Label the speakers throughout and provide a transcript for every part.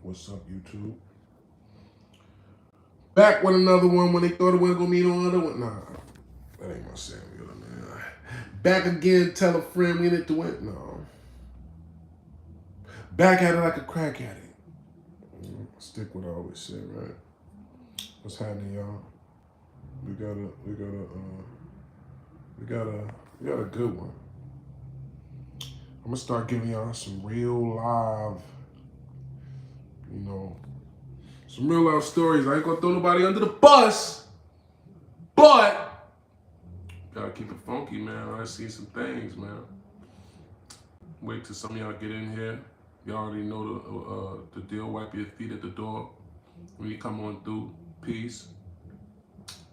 Speaker 1: What's up, YouTube? Back with another one when they thought it wasn't gonna be no other one. Nah, that ain't my Samuel, man. Back again, tell a friend we in it to win. No. Back at it like a crack addict. Stick with what I always say, right? What's happening, y'all? We got a good one. I'm gonna start giving y'all some real live, some real life stories. I ain't gonna throw nobody under the bus, but gotta keep it funky, man. I see some things, man. Wait till some of y'all get in here. Y'all already know the deal. Wipe your feet at the door when you come on through. Peace.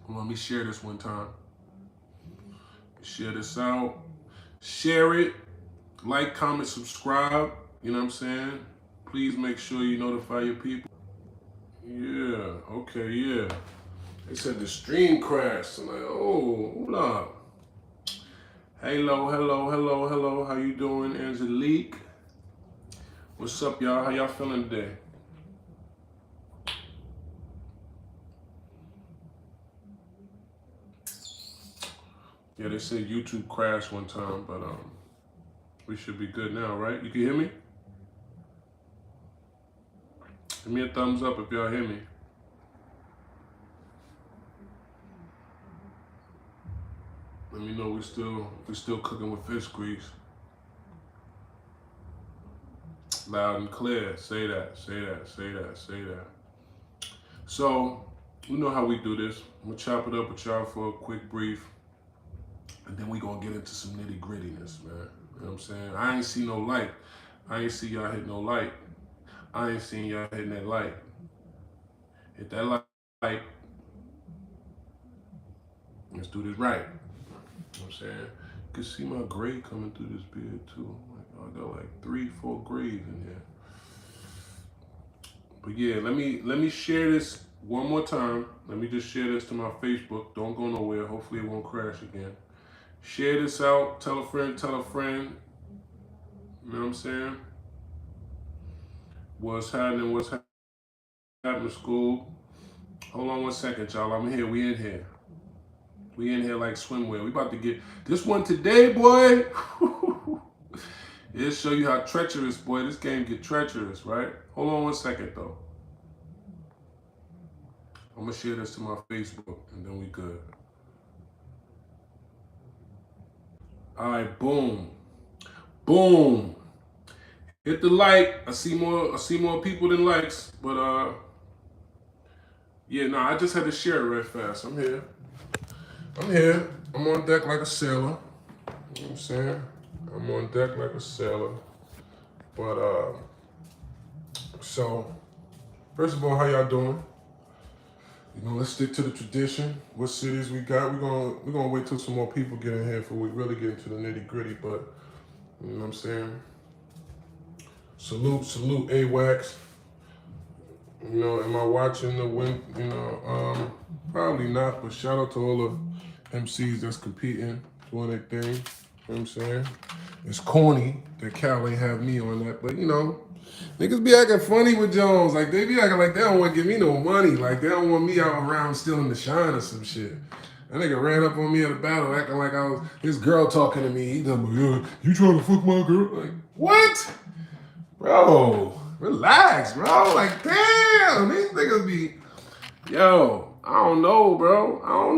Speaker 1: Let me share this one time. Share this out. Share it. Like, comment, subscribe. You know what I'm saying? Please make sure you notify your people. Yeah. Okay. Yeah. They said the stream crashed. I'm like, oh, hold up. Hello. How you doing, Angelique? What's up, y'all? How y'all feeling today? Yeah, they said YouTube crashed one time, but we should be good now, right? You can hear me? Give me a thumbs up if y'all hear me. Let me know we still cooking with fish grease. Loud and clear. Say that. So, you know how we do this. I'm gonna chop it up with y'all for a quick brief, and then we gonna get into some nitty grittiness, man. You know what I'm saying? I ain't see no light. I ain't see y'all hit no light. I ain't seen y'all hitting that light. Hit that light. Let's do this right. You know what I'm saying? You can see my gray coming through this beard too. I got like 3-4 grays in there. But yeah, let me share this one more time. Let me just share this to my Facebook. Don't go nowhere. Hopefully it won't crash again. Share this out. Tell a friend. You know what I'm saying? What's happening, school? Hold on one second, y'all. I'm here. We in here. We in here like swimwear. We about to get this one today, boy. It'll show you how treacherous, boy. This game get treacherous, right? Hold on one second, though. I'm gonna share this to my Facebook, and then we good. All right, boom. Hit the like. I see more people than likes, but yeah, no, I just had to share it real fast. I'm here. I'm on deck like a sailor. You know what I'm saying? I'm on deck like a sailor. But so first of all, how y'all doing? Let's stick to the tradition. What cities we got? We're gonna wait till some more people get in here before we really get into the nitty gritty. But you know what I'm saying? Salute, AWACS. Am I watching the win? Probably not. But shout out to all the MCs that's competing, doing their thing. You know what I'm saying? It's corny that Cal ain't have me on that, but niggas be acting funny with Jones. Like, they be acting like they don't want to give me no money. Like, they don't want me out around stealing the shine or some shit. That nigga ran up on me at a battle acting like I was his girl talking to me. He told me, yeah, you trying to fuck my girl? Like, what? Bro, relax, bro. Like, damn, these niggas be, yo, I don't know, bro. I don't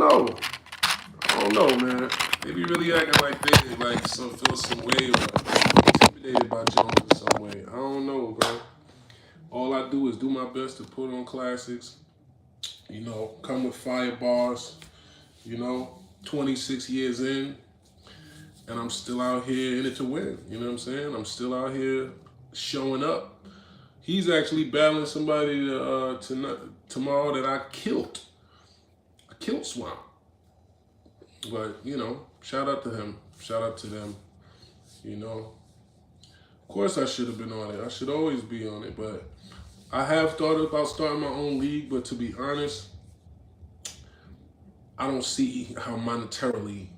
Speaker 1: know, man. They be really acting like they feel some way or intimidated by Jones in some way. I don't know, bro. All I do is do my best to put on classics, come with fire bars, 26 years in, and I'm still out here in it to win. You know what I'm saying? I'm still out here showing up. He's actually battling somebody tomorrow that I killed. I killed Swamp. But, shout out to him. Shout out to them. Of course I should have been on it. I should always be on it, but I have thought about starting my own league, but to be honest, I don't see how monetarily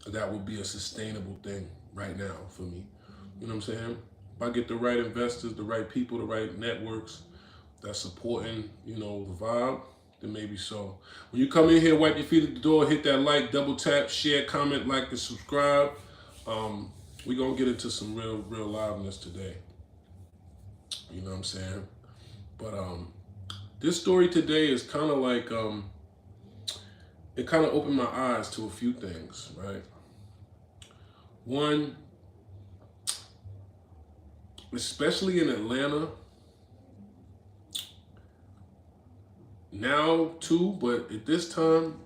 Speaker 1: that would be a sustainable thing right now for me. You know what I'm saying? If I get the right investors, the right people, the right networks that's supporting, you know, the vibe, then maybe so. When you come in here, wipe your feet at the door, hit that like, double tap, share, comment, like, and subscribe. We're gonna get into some real liveliness today. You know what I'm saying? But this story today is kind of like it kind of opened my eyes to a few things, right? One, especially in Atlanta, now too, but at this time,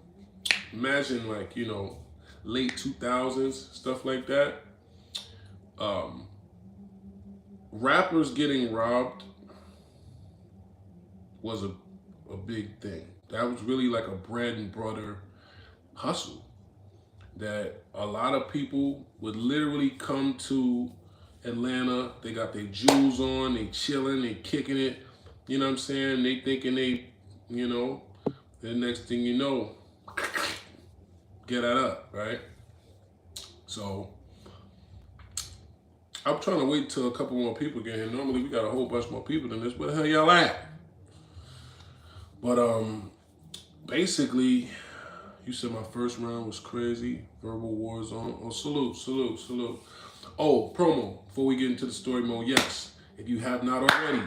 Speaker 1: imagine like, you know, late 2000s, stuff like that. Rappers getting robbed was a big thing. That was really like a bread and butter hustle that a lot of people would literally come to Atlanta. They got their jewels on, they chilling, they kicking it. You know what I'm saying? They thinking they, you know, the next thing you know, get that up, right? So I'm trying to wait till a couple more people get here. Normally we got a whole bunch more people than this. Where the hell y'all at? But basically, you said my first round was crazy. Verbal war zone. Oh, salute. Oh, promo. Before we get into the story mode, yes. If you have not already,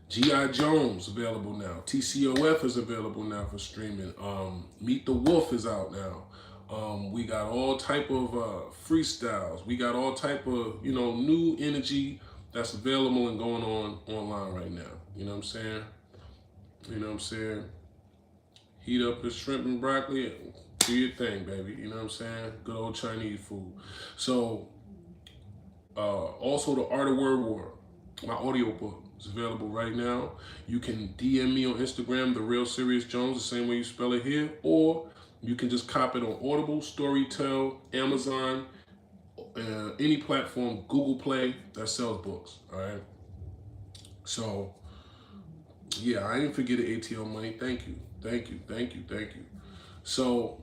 Speaker 1: G.I. Jones available now. TCOF is available now for streaming. Meet the Wolf is out now. We got all type of freestyles. We got all type of, you know, new energy that's available and going on online right now. You know what I'm saying? You know what I'm saying? Heat up the shrimp and broccoli. Do your thing, baby. You know what I'm saying? Good old Chinese food. So, also the Art of Word War, my audiobook is available right now. You can DM me on Instagram, The Real Serius Jones, the same way you spell it here, or you can just cop it on Audible, Storytel, Amazon, any platform, Google Play that sells books. All right. So, yeah, I didn't forget the ATL money. Thank you. So,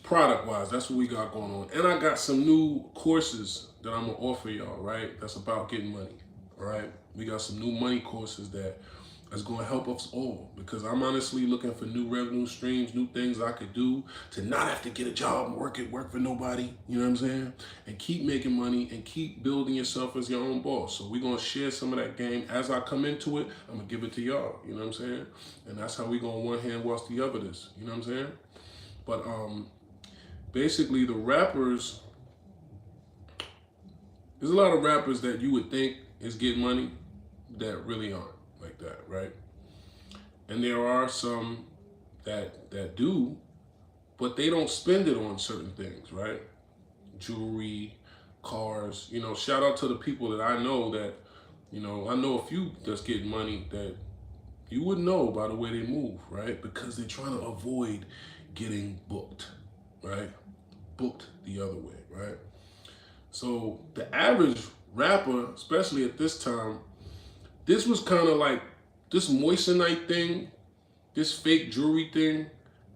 Speaker 1: product-wise, that's what we got going on. And I got some new courses that I'm going to offer y'all, right? That's about getting money, all right? We got some new money courses that's going to help us all, because I'm honestly looking for new revenue streams, new things I could do to not have to get a job and work for nobody, you know what I'm saying? And keep making money and keep building yourself as your own boss. So we're going to share some of that game. As I come into it, I'm going to give it to y'all, you know what I'm saying? And that's how we going to one hand wash the other this, you know what I'm saying? But basically the rappers, there's a lot of rappers that you would think is getting money that really aren't like that, right? And there are some that do, but they don't spend it on certain things, right? Jewelry, cars, you know, shout out to the people that I know that, you know, I know a few that's getting money that you wouldn't know by the way they move, right? Because they're trying to avoid getting booked, right? Booked the other way, right? So the average rapper, especially at this time, this was kind of like this moissanite thing, this fake jewelry thing.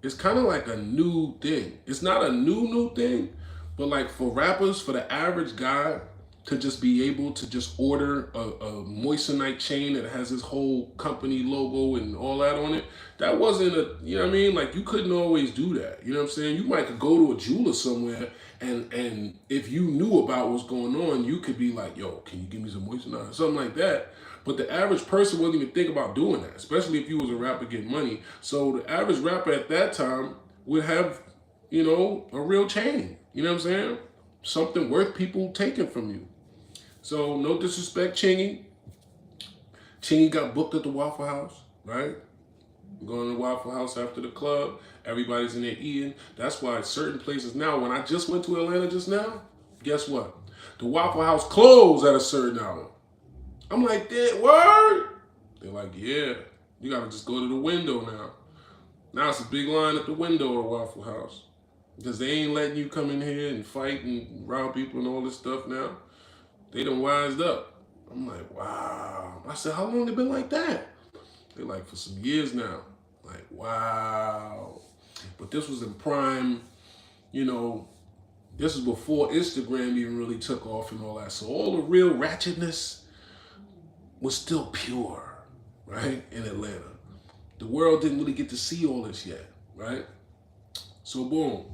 Speaker 1: It's kind of like a new thing. It's not a new thing, but like for rappers, for the average guy to just be able to just order a moissanite chain that has his whole company logo and all that on it, that wasn't a, you know what I mean? Like you couldn't always do that. You know what I'm saying? You might could go to a jeweler somewhere and if you knew about what's going on, you could be like, yo, can you give me some moissanite or something like that. But the average person wouldn't even think about doing that, especially if you was a rapper getting money. So the average rapper at that time would have, you know, a real chain. You know what I'm saying? Something worth people taking from you. So no disrespect, Chingy. Chingy got booked at the Waffle House, right? Going to the Waffle House after the club. Everybody's in there eating. That's why certain places now, when I just went to Atlanta just now, guess what? The Waffle House closed at a certain hour. I'm like, word? They're like, yeah, you gotta just go to the window now. Now it's a big line at the window of Waffle House. Because they ain't letting you come in here and fight and rob people and all this stuff now. They done wised up. I'm like, wow. I said, how long they been like that? They're like, for some years now. Like, wow. But this was in prime, you know, This is before Instagram even really took off and all that. So all the real ratchetness was still pure, right? In Atlanta. The world didn't really get to see all this yet, right? So boom.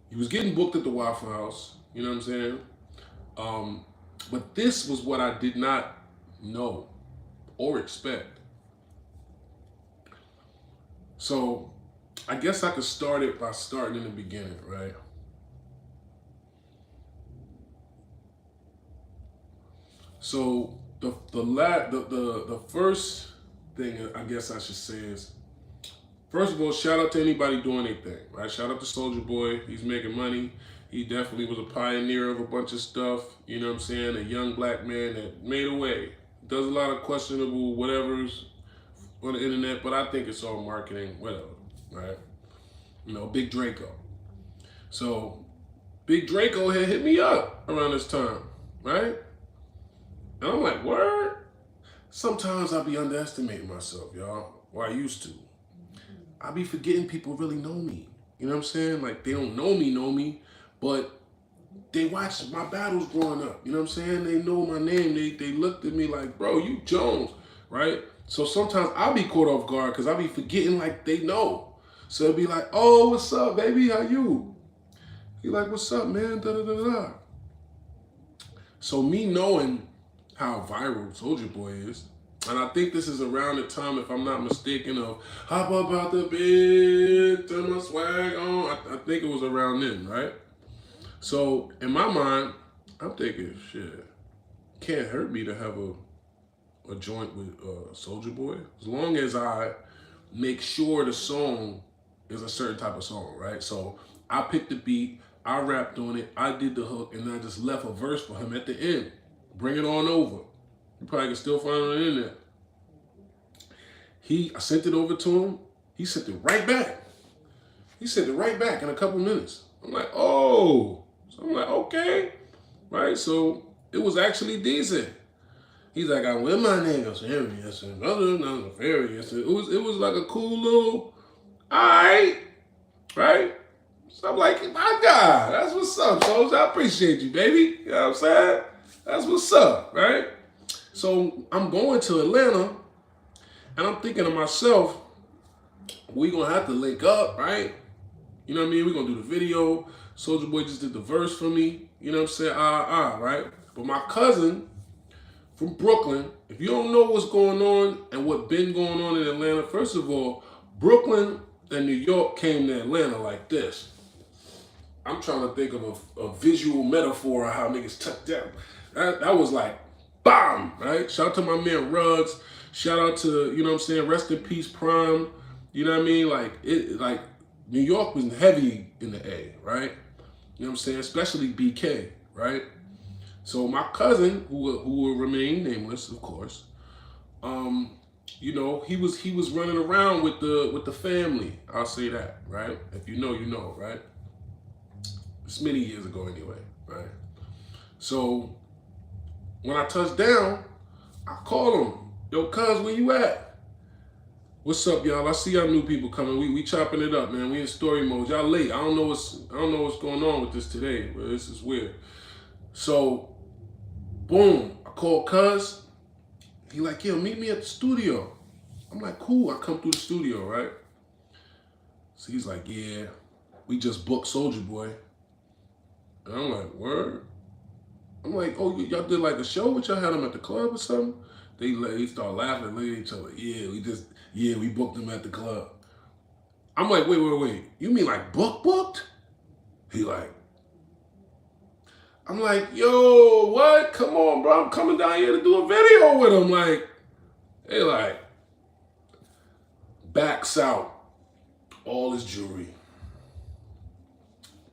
Speaker 1: He was getting booked at the Waffle House, you know what I'm saying? But this was what I did not know or expect. So I guess I could start it by starting in the beginning, right? So the first thing I guess I should say is, first of all, shout out to anybody doing anything, right? Shout out to Soulja Boy. He's making money. He definitely was a pioneer of a bunch of stuff. You know what I'm saying? A young black man that made a way. Does a lot of questionable whatevers on the internet, but I think it's all marketing, whatever, right? You know, Big Draco. So Big Draco had hit me up around this time, right? And I'm like, word? Sometimes I be underestimating myself, y'all. Or I used to. I be forgetting people really know me. You know what I'm saying? Like, they don't know me, but they watched my battles growing up. You know what I'm saying? They know my name. They looked at me like, bro, you Jones, right? So sometimes I'll be caught off guard because I'll be forgetting like they know. So it'll be like, oh, what's up, baby? How you? He like, what's up, man? Da da da da. So me knowing how viral Soulja Boy is, and I think this is around the time, if I'm not mistaken, of hop up out the bed, turn my swag on. I think it was around then, right? So in my mind, I'm thinking, shit, can't hurt me to have a joint with Soulja Boy, as long as I make sure the song is a certain type of song, right? So I picked the beat, I rapped on it, I did the hook, and I just left a verse for him at the end. Bring it on over. You probably can still find it on the internet. I sent it over to him. He sent it right back. He sent it right back in a couple minutes. I'm like, oh. So I'm like, okay. Right? So it was actually decent. He's like, I'm with my nigga Serius and other than Serious. It was like a cool little, alright. Right? So I'm like, my God, that's what's up, Soulja. I appreciate you, baby. You know what I'm saying? That's what's up, right? So I'm going to Atlanta, and I'm thinking to myself, we gonna have to link up, right? You know what I mean? We're gonna do the video. Soulja Boy just did the verse for me. You know what I'm saying? Right? But my cousin from Brooklyn, if you don't know what's going on and what been going on in Atlanta, first of all, Brooklyn and New York came to Atlanta like this. I'm trying to think of a visual metaphor of how niggas tucked down. That was like, bomb, right? Shout out to my man Ruggs. Shout out to, you know what I'm saying, rest in peace Prime. You know what I mean? Like New York was heavy in the A, right? You know what I'm saying? Especially BK, right? So my cousin, who will remain nameless, of course, you know, he was running around with the family. I'll say that, right? If you know, you know, right? It's many years ago anyway, right? So when I touched down, I called him. Yo, cuz, where you at? What's up, y'all? I see y'all new people coming. We chopping it up, man. We in story mode. Y'all late. I don't know what's going on with this today, but this is weird. So, boom, I called cuz. He like, yo, meet me at the studio. I'm like, cool. I come through the studio, right? So he's like, yeah, we just booked Soulja Boy. And I'm like, word? I'm like, oh, y'all did like a show with y'all, had him at the club or something? They start laughing and looking at each other. Yeah, we booked him at the club. I'm like, wait. You mean like booked? He like, I'm like, yo, what? Come on, bro. I'm coming down here to do a video with him. Like, they like, backs out all his jewelry.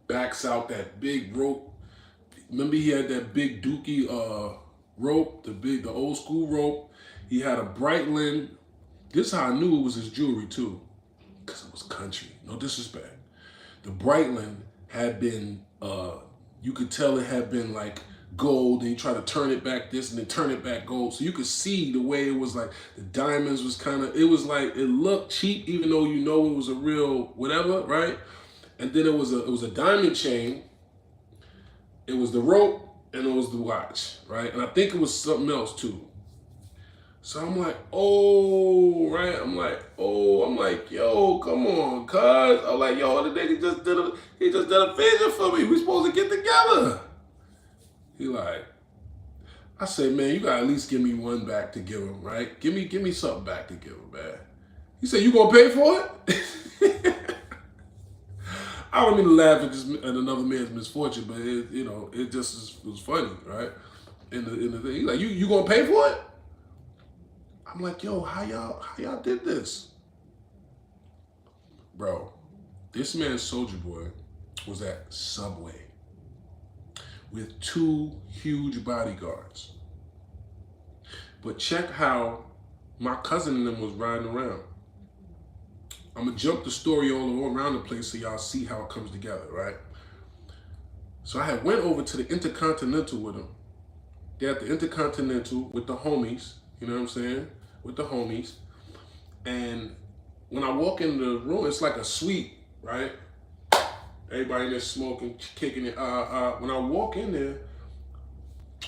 Speaker 1: Backs out that big rope. Remember he had that big dookie rope, the old school rope. He had a Breitling. This is how I knew it was his jewelry too, because it was country. No disrespect. The Breitling had been, you could tell it had been like gold, and you try to turn it back this and then turn it back gold. So you could see the way it was like the diamonds was kind of, it was like, it looked cheap even though you know it was a real whatever, right? And then it was a diamond chain, It was the rope and it was the watch, right? And I think it was something else too. So I'm like, oh, right? I'm like, yo, come on, cuz. I'm like, yo, the nigga he just did a vision for me. We supposed to get together. He like, I said, man, you gotta at least give me one back to give him, right? Give me something back to give him, man. He said, you gonna pay for it? I don't mean to laugh at another man's misfortune, but it just was funny, right? In the thing, he's like, you gonna pay for it? I'm like, yo, how y'all did this? Bro, this man Soulja Boy was at Subway with 2 huge bodyguards. But check how my cousin and them was riding around. I'm gonna jump the story all around the place so y'all see how it comes together, right? So I had went over to the Intercontinental with them. They're at the Intercontinental with the homies, you know what I'm saying? With the homies. And when I walk in the room, it's like a suite, right? Everybody in there smoking, kicking it. When I walk in there,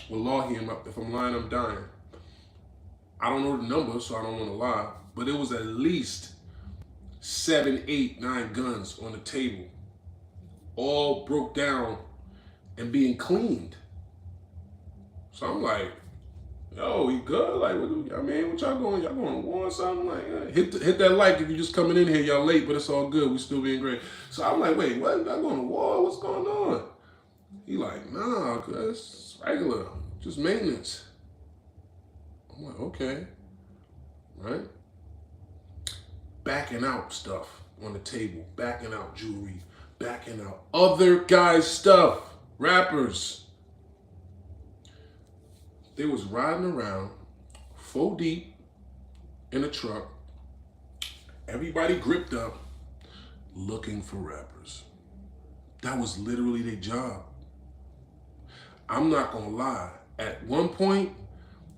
Speaker 1: wallahi, if I'm lying, I'm dying. I don't know the number, so I don't want to lie. But it was at least 7, 8, 9 guns on the table, all broke down and being cleaned. So I'm like, yo, he good? Like, what y'all going to war or something? Like, hit that like if you just coming in here, y'all late, but it's all good. We still being great. So I'm like, wait, what? Y'all going to war? What's going on? He like, nah, cuz it's regular, just maintenance. I'm like, okay, right? Backing out stuff on the table, backing out jewelry, backing out other guys' stuff, rappers. They was riding around 4 deep in a truck, everybody gripped up, looking for rappers. That was literally their job. I'm not gonna lie, at one point,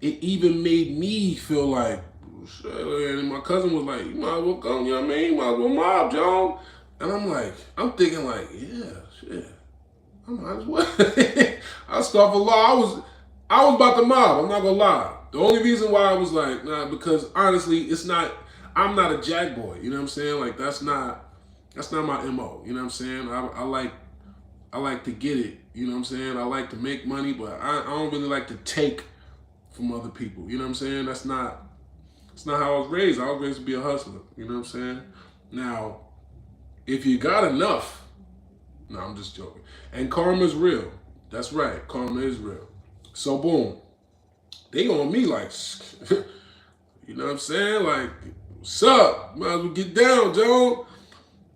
Speaker 1: it even made me feel like, shit, and my cousin was like, you might as well come, you know what I mean? You might as well mob, John. And I'm thinking like, yeah, shit, I might as well. I scoff a lot. I was about to mob, I'm not gonna lie. The only reason why I was like, nah, because honestly, I'm not a jack boy, you know what I'm saying? Like, that's not my MO, you know what I'm saying? I like to get it, you know what I'm saying? I like to make money, but I don't really like to take from other people, you know what I'm saying? That's not how I was raised. I was raised to be a hustler, you know what I'm saying? Now, if you got enough, no, I'm just joking. And karma's real. That's right, karma is real. So boom, they on me like, you know what I'm saying? Like, what's up? Might as well get down, Joe.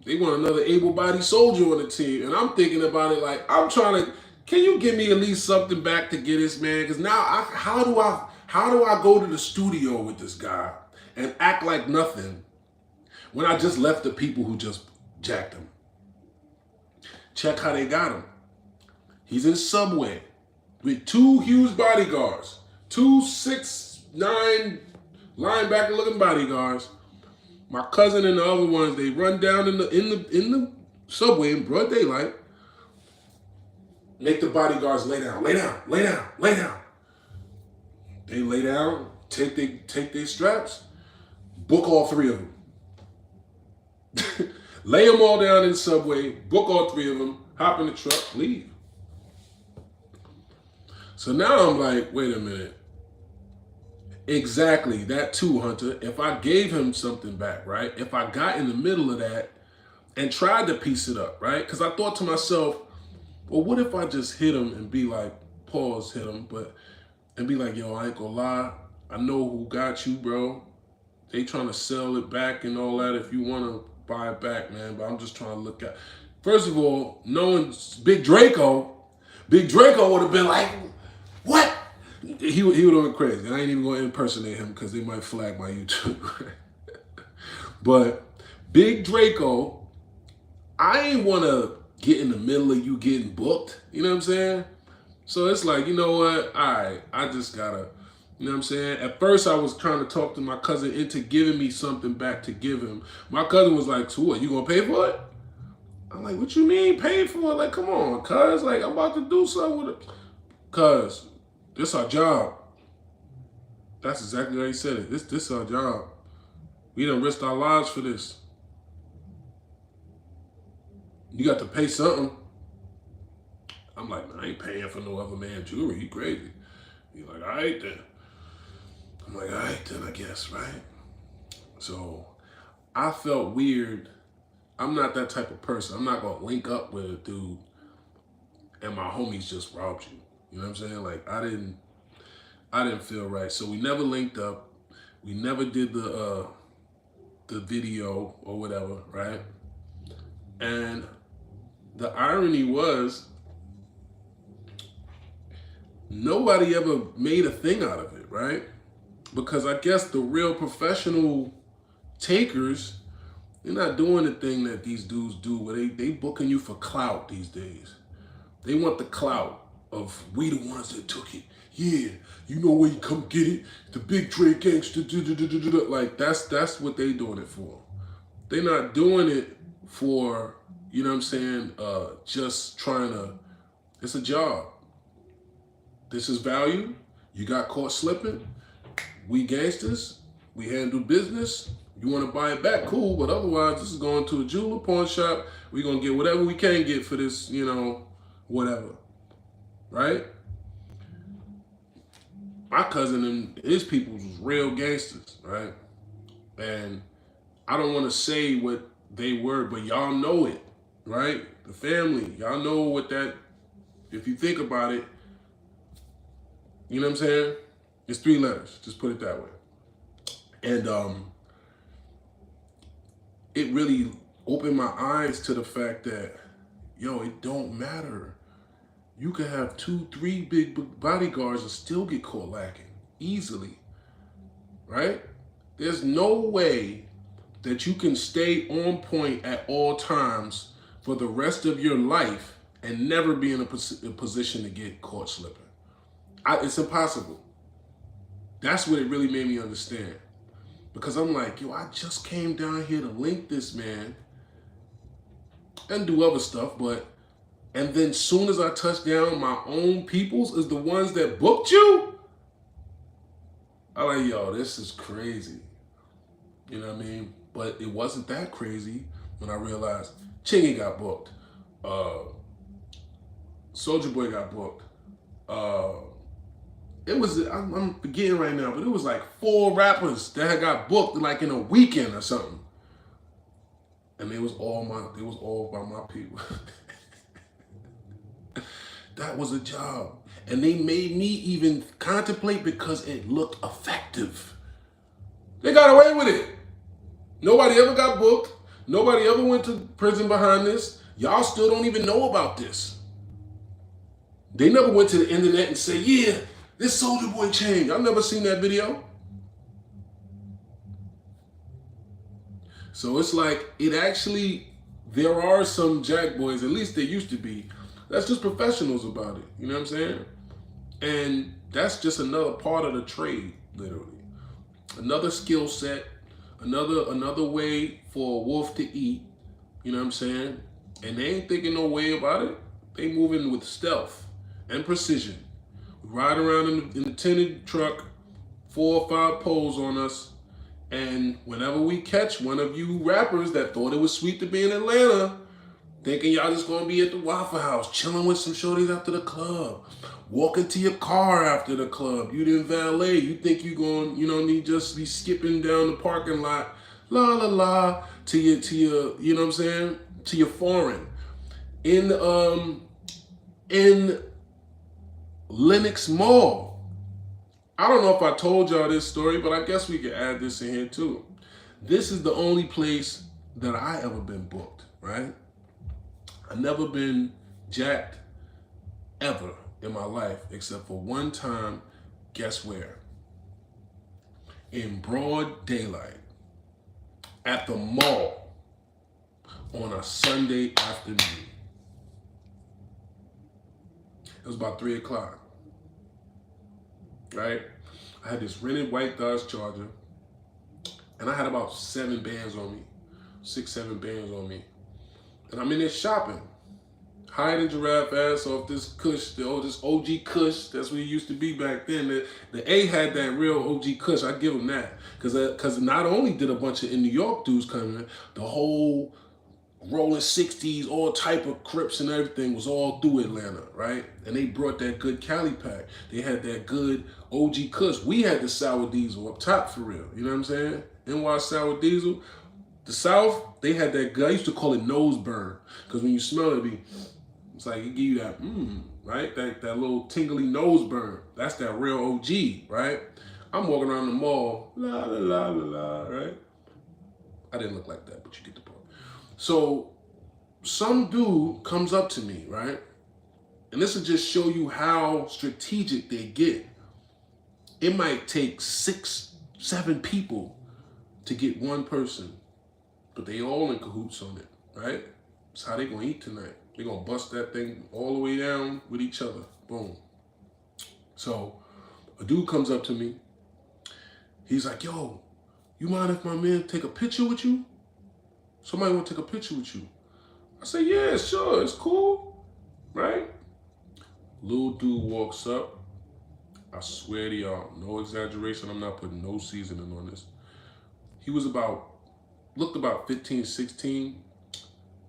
Speaker 1: They want another able-bodied soldier on the team. And I'm thinking about it like, can you give me at least something back to get this man? Because now, how do I go to the studio with this guy and act like nothing when I just left the people who just jacked him? Check how they got him. He's in Subway with 2 huge bodyguards, 2 6'9" linebacker-looking bodyguards. My cousin and the other ones, they run down in the Subway in broad daylight, make the bodyguards lay down, lay down, lay down, lay down. They lay down, take their straps, book all 3 of them. Lay them all down in the Subway, book all 3 of them, hop in the truck, leave. So now I'm like, wait a minute. Exactly, that too, Hunter. If I gave him something back, right? If I got in the middle of that and tried to piece it up, right? Because I thought to myself, well, what if I just hit him and be like, pause, hit him, and be like, yo, I ain't gonna lie. I know who got you, bro. They trying to sell it back and all that if you want to buy it back, man. But I'm just trying to look at. First of all, knowing Big Draco would have been like, what? He would have been crazy. I ain't even going to impersonate him because they might flag my YouTube. But Big Draco, I ain't want to get in the middle of you getting booked. You know what I'm saying? So it's like, you know what? All right, I just got to, you know what I'm saying? At first, I was trying to talk to my cousin into giving me something back to give him. My cousin was like, so what, you going to pay for it? I'm like, what you mean paid for it? Like, come on, cuz, like, I'm about to do something with it. Cuz, this our job. That's exactly how he said it. This our job. We done risked our lives for this. You got to pay something. I'm like, man, I ain't paying for no other man jewelry. You crazy. He's like, all right then. I'm like, all right then, I guess, right? So I felt weird. I'm not that type of person. I'm not gonna link up with a dude and my homies just robbed you. You know what I'm saying? Like I didn't feel right. So we never linked up. We never did the video or whatever, right? And the irony was nobody ever made a thing out of it, right? Because I guess the real professional takers, they're not doing the thing that these dudes do where they booking you for clout these days. They want the clout of we the ones that took it. Yeah, you know where you come get it. The big trade gangster. Like that's what they doing it for. They're not doing it for, you know what I'm saying, just trying to, it's a job. This is value. You got caught slipping. We gangsters. We handle business. You want to buy it back, cool, but otherwise this is going to a jeweler pawn shop. We're going to get whatever we can get for this, you know, whatever, right? My cousin and his people was real gangsters, right? And I don't want to say what they were, but y'all know it, right? The family, y'all know what that, if you think about it, you know what I'm saying? It's 3 letters, just put it that way. And it really opened my eyes to the fact that, yo, it don't matter. You could have 2, 3 big bodyguards and still get caught lacking easily, right? There's no way that you can stay on point at all times for the rest of your life and never be in a position to get caught slipping. It's impossible. That's what it really made me understand. Because I'm like, yo, I just came down here to link this man and do other stuff, and then soon as I touch down, my own peoples is the ones that booked you? I'm like, yo, this is crazy. You know what I mean? But it wasn't that crazy when I realized Chingy got booked. Soulja Boy got booked. It was, I'm forgetting right now, but it was like 4 rappers that had got booked like in a weekend or something. And it was all by my people. That was a job. And they made me even contemplate because it looked effective. They got away with it. Nobody ever got booked. Nobody ever went to prison behind this. Y'all still don't even know about this. They never went to the internet and say, yeah, this Soulja Boy changed. I've never seen that video. So it's like, it actually, there are some jack boys, at least there used to be, that's just professionals about it. You know what I'm saying? And that's just another part of the trade, literally. Another skill set, another way for a wolf to eat. You know what I'm saying? And they ain't thinking no way about it. They moving with stealth and precision. We ride around in the tinted truck, 4 or 5 poles on us. And whenever we catch one of you rappers that thought it was sweet to be in Atlanta, thinking y'all just gonna be at the Waffle House, chilling with some shorties after the club, walking to your car after the club, you didn't valet, you think you going, you know, need just be skipping down the parking lot, la la la, to your, you know what I'm saying, to your foreign. In Lenox Mall. I don't know if I told y'all this story, but I guess we can add this in here too. This is the only place that I ever been booked, right? I've never been jacked ever in my life, except for one time, guess where? In broad daylight, at the mall, on a Sunday afternoon. It was about 3 o'clock, right? I had this rented white Dodge Charger, and I had about 7 bands on me, 6, 7 bands on me. And I'm in there shopping. Hiding giraffe ass off this Kush, this OG Kush. That's what it used to be back then. The A had that real OG Kush. I give him that. Because not only did a bunch of in New York dudes come in, the whole rolling 60s, all type of Crips and everything was all through Atlanta, right? And they brought that good Cali pack. They had that good OG Kush. We had the sour diesel up top for real. You know what I'm saying? NY sour diesel. The South, they had that good, I used to call it nose burn. Because when you smell it, it's like it give you that, right? That little tingly nose burn. That's that real OG, right? I'm walking around the mall, la la la la la, right? I didn't look like that, but you get the point. So some dude comes up to me, right? And this will just show you how strategic they get. It might take 6, 7 people to get one person, but they all in cahoots on it, right? That's how they gonna eat tonight. They gonna bust that thing all the way down with each other. Boom. So a dude comes up to me. He's like, yo, you mind if my man take a picture with you? Somebody want to take a picture with you. I say, yeah, sure, it's cool, right? Little dude walks up. I swear to y'all, no exaggeration, I'm not putting no seasoning on this. He was looked about 15, 16,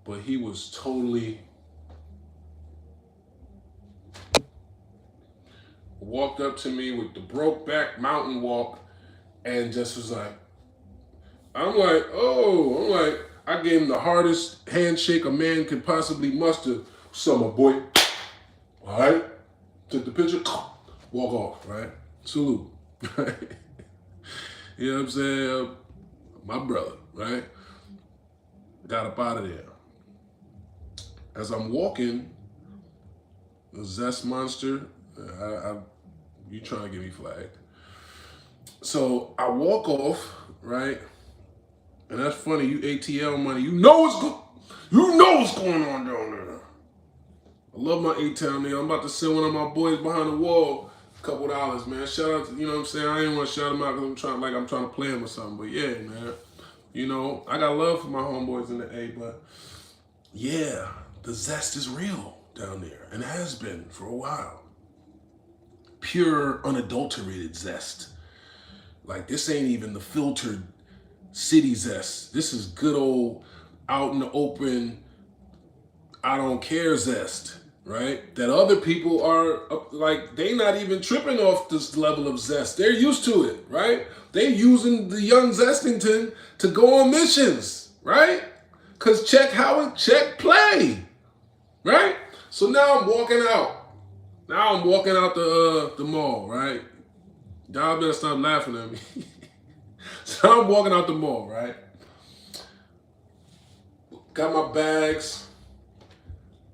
Speaker 1: but he was totally, walked up to me with the broke back mountain walk and just was like, I'm like, I gave him the hardest handshake a man could possibly muster. So my boy, all right, took the picture, walk off, right? Salute, right? You know what I'm saying? My brother, right? Got up out of there. As I'm walking, the Zest Monster, you trying to get me flagged. So I walk off, right? And that's funny, you ATL money, you know what's going on down there. I love my A-Town nigga. I'm about to send one of my boys behind the wall couple dollars, man. Shout out to, you know what I'm saying? I ain't want to shout him out because I'm trying to play him or something. But yeah, man. You know, I got love for my homeboys in the A, but yeah, the zest is real down there and has been for a while. Pure, unadulterated zest. Like, this ain't even the filtered city zest. This is good old out in the open, I don't care zest, right? That other people are like, they not even tripping off this level of zest. They're used to it, right? They using the young Zestington to go on missions, right? Cause check play, right? So now I'm walking out. Now I'm walking out the mall, right? Y'all better stop laughing at me. So I'm walking out the mall, right? Got my bags.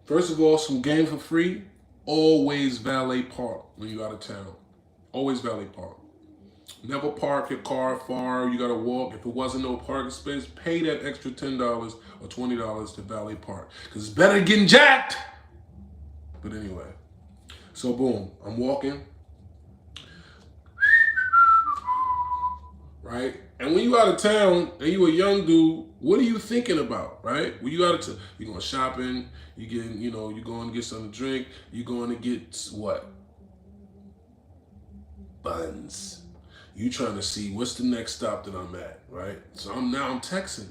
Speaker 1: First of all, some game for free. Always valet park when you out of town. Always valet park. Never park your car far. You gotta walk. If it wasn't no parking space, pay that extra $10 or $20 to valet park. Cause it's better than getting jacked. But anyway, so boom, I'm walking. Right? And when you out of town and you a young dude, what are you thinking about, right? When you out of town, you going shopping, you getting, you going to get something to drink, you going to get what? Buns. You trying to see what's the next stop that I'm at, right? So I'm texting.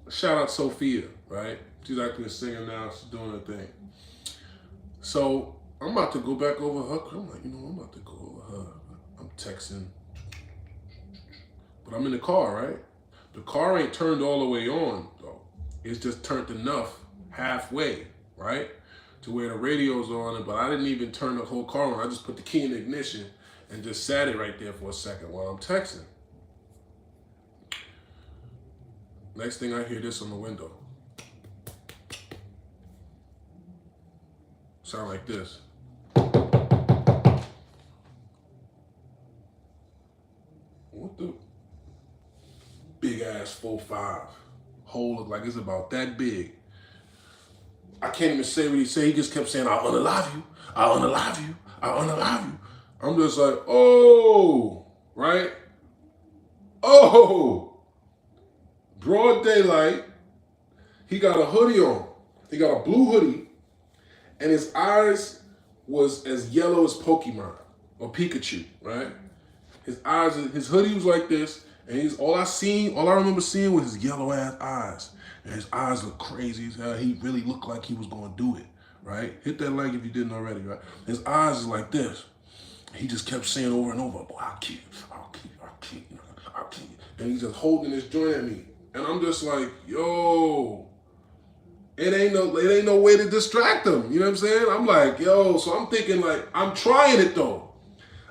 Speaker 1: Shout out Sophia, right? She's actually a singer now, she's doing her thing. So I'm about to go back over her. I'm like, I'm about to go over her. I'm texting. But I'm in the car, right? The car ain't turned all the way on, though. It's just turned enough halfway, right? To where the radio's on, but I didn't even turn the whole car on. I just put the key in the ignition and just sat it right there for a second while I'm texting. Next thing I hear this on the window. Sound like this. What the? Big ass 4.5. Hole look like it's about that big. I can't even say what he said. He just kept saying, I'll unalive you. I'll unalive you. I'll unalive you. I'm just like, oh, right? Oh, broad daylight. He got a hoodie on. He got a blue hoodie, and his eyes was as yellow as Pokemon or Pikachu, right? His eyes, his hoodie was like this, and all I remember seeing was his yellow ass eyes. And his eyes looked crazy as hell. He really looked like he was gonna do it, right? Hit that like if you didn't already, right? His eyes is like this. He just kept saying over and over, boy, I'll keep. And he's just holding this joint at me. And I'm just like, yo, it ain't no way to distract him. You know what I'm saying? I'm like, yo, so I'm thinking like, I'm trying it though.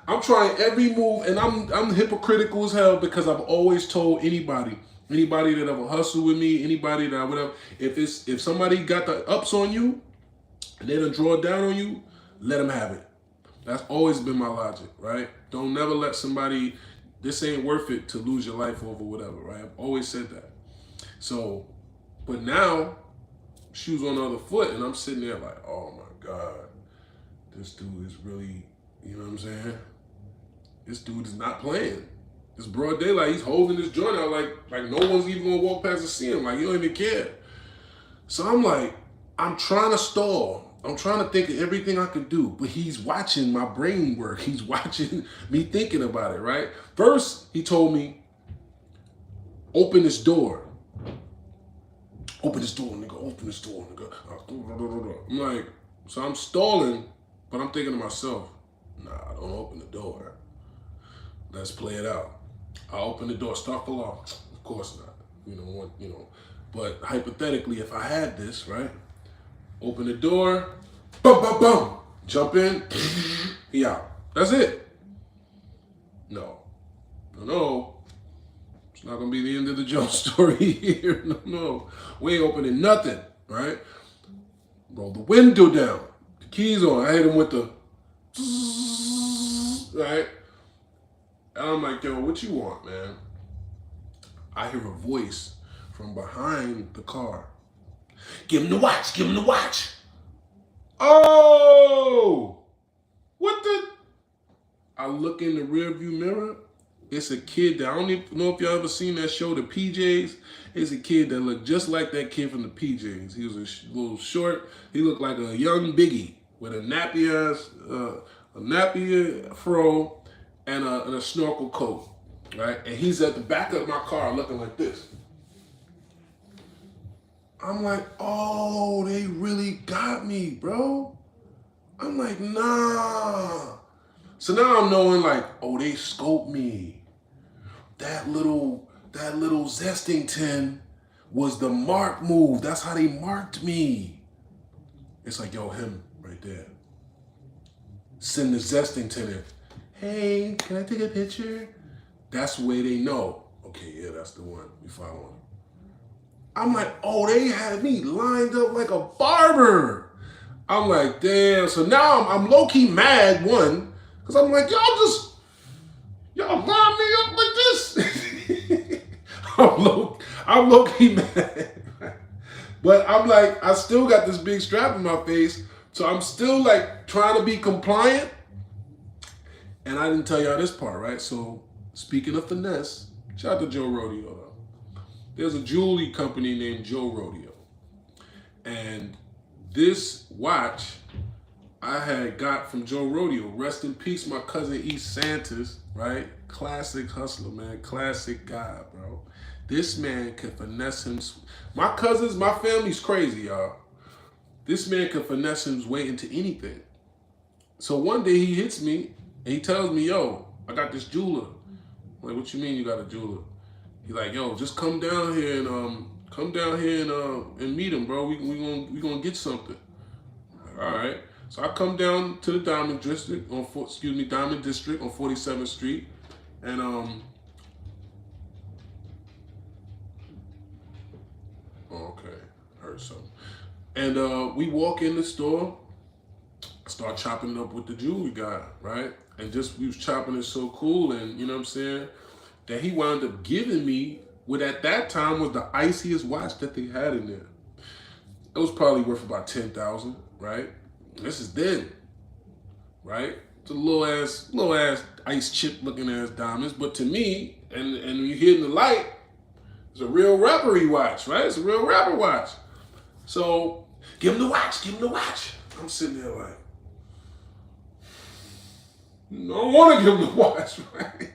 Speaker 1: I'm trying every move, and I'm hypocritical as hell because I've always told anybody that ever hustle with me, anybody that whatever, if somebody got the ups on you and they done draw down on you, let them have it. That's always been my logic, right? Don't never let somebody, this ain't worth it to lose your life over whatever, right? I've always said that. So, but now, shoes on the other foot, and I'm sitting there like, oh my God, this dude is really, you know what I'm saying? This dude is not playing. It's broad daylight. He's holding this joint out like no one's even gonna walk past and see him. Like, you don't even care. So I'm like, I'm trying to stall. I'm trying to think of everything I could do, but he's watching my brain work. He's watching me thinking about it, right? First, he told me, open this door. Open this door, nigga. Open this door, nigga. I'm like, so I'm stalling, but I'm thinking to myself, nah, don't open the door. Let's play it out. I'll open the door, start the law. Of course not. But hypothetically, if I had this, right? Open the door, boom, jump in, he out. That's it. No. It's not gonna be the end of the jump story here. No. We ain't opening nothing, right? Roll the window down. The keys on. I hit him with the right? And I'm like, yo, what you want, man? I hear a voice from behind the car. Give him the watch. Give him the watch. Oh! What the? I look in the rearview mirror. It's a kid that I don't even know if y'all ever seen that show, The PJs. It's a kid that looked just like that kid from The PJs. He was a little short. He looked like a young Biggie with a nappy fro and a snorkel coat, right? And he's at the back of my car looking like this. I'm like, oh, they really got me, bro. I'm like, nah. So now I'm knowing like, oh, they scoped me. That little Zestington was the mark move. That's how they marked me. It's like, yo, him right there. Send the Zestington in. Hey, can I take a picture? That's the way they know. Okay, yeah, that's the one. We following. I'm like, oh, they had me lined up like a barber. I'm like, damn. So now I'm low-key mad, one, because I'm like, y'all line me up like this. I'm low-key mad. But I'm like, I still got this big strap in my face, so I'm still like trying to be compliant. And I didn't tell y'all this part, right? So speaking of finesse, shout out to Joe Rodeo though. There's a jewelry company named Joe Rodeo. And this watch I had got from Joe Rodeo. Rest in peace, my cousin East Santos, right? Classic hustler, man. Classic guy, bro. This man can finesse him. My cousins, my family's crazy, y'all. This man can finesse his way into anything. So one day he hits me and he tells me, yo, I got this jeweler. I'm like, what you mean you got a jeweler? He's like, yo, just come down here and meet him, bro. We gonna get something. Like, all right. So I come down to the Diamond District on 47th Street, and okay, heard something. And we walk in the store, start chopping it up with the jewelry guy, right? And we was chopping it so cool, and you know what I'm saying, that he wound up giving me what at that time was the iciest watch that they had in there. It was probably worth about $10,000, right? This is then, right? It's a little ass ice chip looking ass diamonds, but to me, and when you hear in the light, it's a real rappery watch, right? It's a real rapper watch. So, give him the watch, give him the watch. I'm sitting there like, I don't want to give him the watch, right?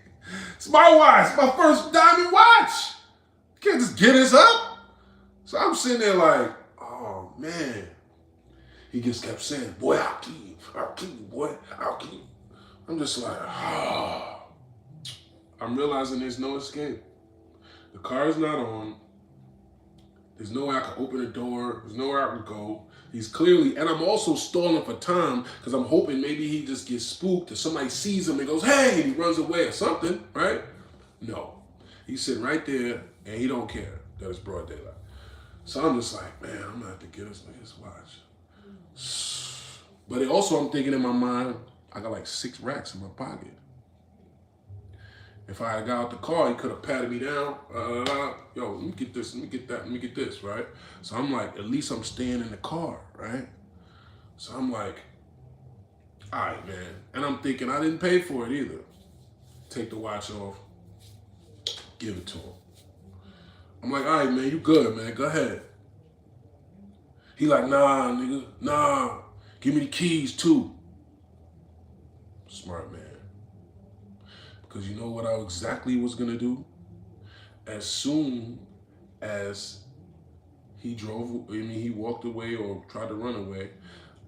Speaker 1: It's my watch, my first diamond watch. You can't just get this up. So I'm sitting there like, oh man. He just kept saying, boy, I'll kill you, boy, I'll kill you. I'm just like, ah. I'm realizing there's no escape. The car is not on. There's no way I can open the door. There's nowhere I can go. He's clearly, and I'm also stalling for time because I'm hoping maybe he just gets spooked or somebody sees him and goes, hey, and he runs away or something, right? No. He's sitting right there and he don't care that it's broad daylight. So I'm just like, man, I'm gonna have to get this nigga's watch. But also I'm thinking in my mind, I got like 6 racks in my pocket. If I had got out the car, he could have patted me down. Yo, let me get this, let me get that, let me get this, right? So I'm like, at least I'm staying in the car, right? So I'm like, all right, man. And I'm thinking I didn't pay for it either. Take the watch off, give it to him. I'm like, all right, man, you good, man, go ahead. He like, nah, nigga, nah, give me the keys too. Smart man. Because you know what I exactly was gonna do? As soon as he walked away or tried to run away,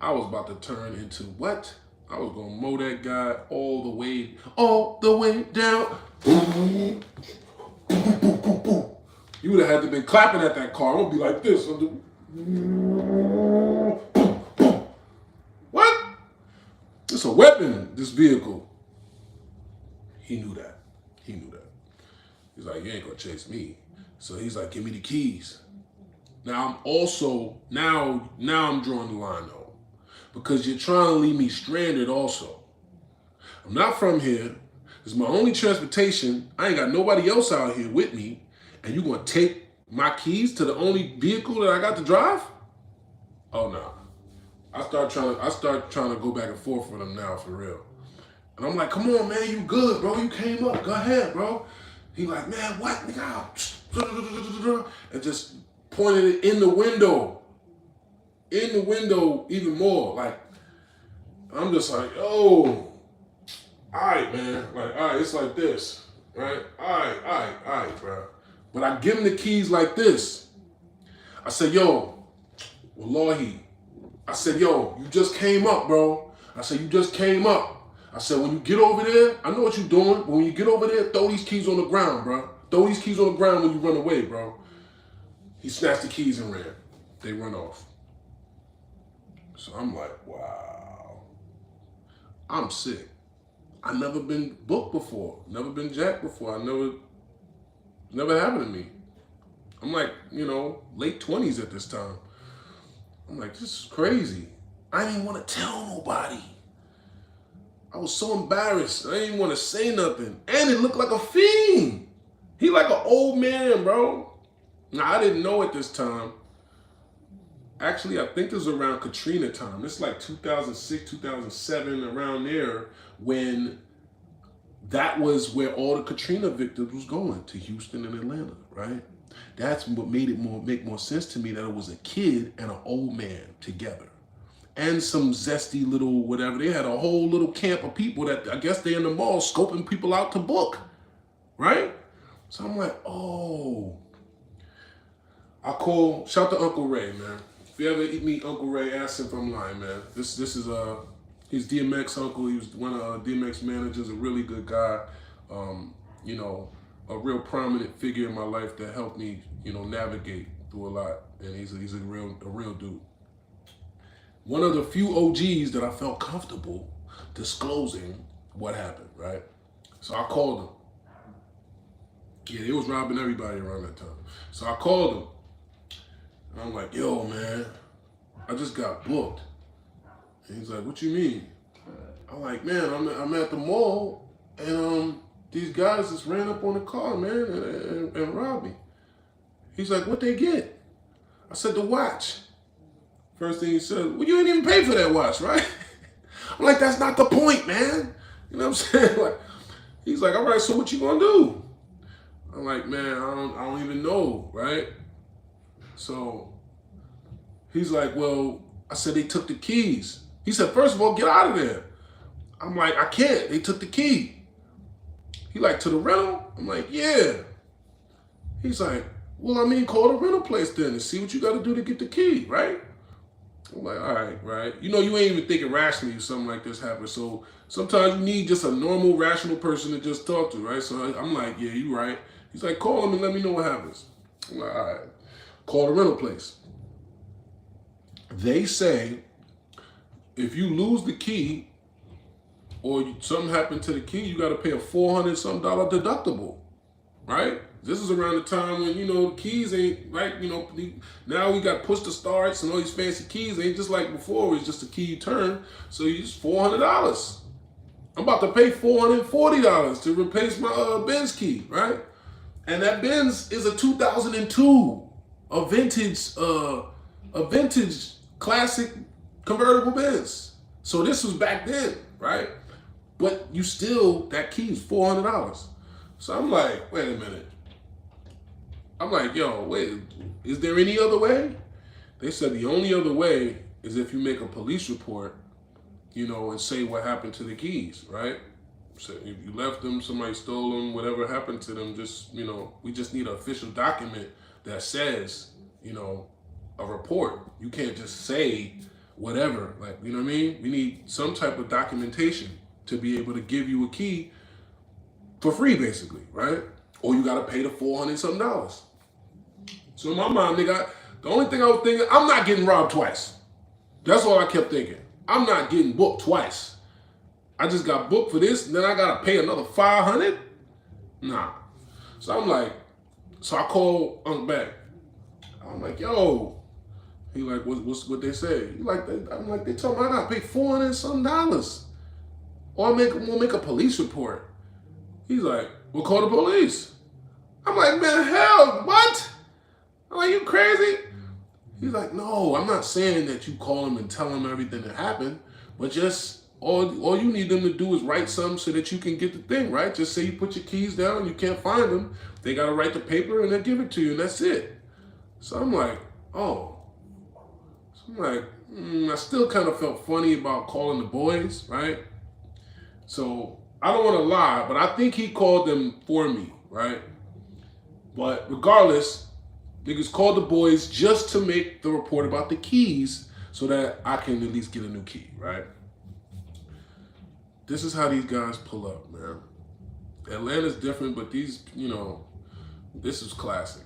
Speaker 1: I was about to turn into what? I was gonna mow that guy all the way down. You would have had to been clapping at that car. I'm gonna be like this. What? It's a weapon, this vehicle. He knew that. He knew that. He's like, you ain't gonna chase me. So he's like, give me the keys. Now I'm also, now I'm drawing the line though. Because you're trying to leave me stranded also. I'm not from here. It's my only transportation. I ain't got nobody else out here with me. And you gonna take my keys to the only vehicle that I got to drive? Oh no. I start trying to go back and forth with him now for real. And I'm like, come on, man, you good, bro. You came up. Go ahead, bro. He like, man, what, nigga? And just pointed it in the window. In the window even more. Like, I'm just like, oh, all right, man. Like, all right, it's like this, right? All right, bro. But I give him the keys like this. I said, yo, wallahi. I said, yo, you just came up, bro. I said, you just came up. I said, when you get over there, I know what you're doing, but when you get over there, throw these keys on the ground, bro. Throw these keys on the ground when you run away, bro. He snatched the keys and ran. They run off. So I'm like, wow. I'm sick. I never been booked before. Never been jacked before. Never happened to me. I'm like, late 20s at this time. I'm like, this is crazy. I didn't want to tell nobody. I was so embarrassed. I didn't want to say nothing. And it looked like a fiend. He like an old man, bro. Now, I didn't know at this time. Actually, I think this was around Katrina time. It's like 2006, 2007, around there, when that was where all the Katrina victims was going, to Houston and Atlanta, right? That's what made it make more sense to me, that it was a kid and an old man together. And some zesty little whatever. They had a whole little camp of people that I guess they in the mall scoping people out to book, right? So I'm like, oh. Shout to Uncle Ray, man. If you ever meet Uncle Ray, ask him if I'm lying, man. This is he's DMX uncle. He was one of DMX managers, a really good guy. A real prominent figure in my life that helped me, navigate through a lot. And he's a real dude. One of the few OGs that I felt comfortable disclosing what happened, right? So I called him. Yeah, they was robbing everybody around that time. So I called him. And I'm like, yo, man, I just got booked. And he's like, what you mean? I'm like, man, I'm at the mall, and these guys just ran up on the car, man, and robbed me. He's like, what they get? I said, the watch. First thing he said, well, you didn't even pay for that watch, right? I'm like, that's not the point, man. You know what I'm saying? Like, he's like, all right, so what you gonna do? I'm like, man, I don't even know, right? So He's like, well, I said, they took the keys. He said, first of all, get out of there. I'm like, I can't. They took the key. He like, to the rental? I'm like, yeah. He's like, well, I mean, call the rental place then and see what you got to do to get the key, right? I'm like, all right, right. You know, you ain't even thinking rationally if something like this happens. So sometimes you need just a normal, rational person to just talk to, right? So I'm like, yeah, you right. He's like, call him and let me know what happens. I'm like, all right. Call the rental place. They say if you lose the key or something happened to the key, you got to pay a $400-something deductible, right? This is around the time when, you know, keys ain't like, you know, now we got push to starts and all these fancy keys. Ain't just like before, it's just a key you turn. So it's $400. I'm about to pay $440 to replace my Benz key, right? And that Benz is a 2002, a vintage classic convertible Benz. So this was back then, right? But you still, that key is $400. So I'm like, wait a minute. I'm like, yo, wait, is there any other way? They said the only other way is if you make a police report, you know, and say what happened to the keys, right? So if you left them, somebody stole them, whatever happened to them, just, you know, we just need an official document that says, you know, a report. You can't just say whatever, like, you know what I mean? We need some type of documentation to be able to give you a key for free, basically, right? Or you gotta pay the $400-something. So in my mind, nigga, the only thing I was thinking, I'm not getting robbed twice. That's all I kept thinking. I'm not getting booked twice. I just got booked for this, and then I gotta pay another $500? Nah. So I'm like, so I call Unc back. I'm like, yo. He like, what they say? He like, I'm like, they told me I gotta pay $400-something. Or we'll make a police report. He's like, we'll call the police. I'm like, man, hell, what? I'm like, you crazy? He's like, no, I'm not saying that you call him and tell him everything that happened, but just all you need them to do is write something so that you can get the thing, right? Just say you put your keys down and you can't find them. They got to write the paper and they'll give it to you, and that's it. So I'm like, oh. So I'm like, I still kind of felt funny about calling the boys, right? So I don't want to lie, but I think he called them for me, right? But regardless, niggas called the boys just to make the report about the keys so that I can at least get a new key, right? This is how these guys pull up, man. Atlanta's different, but these, you know, this is classic.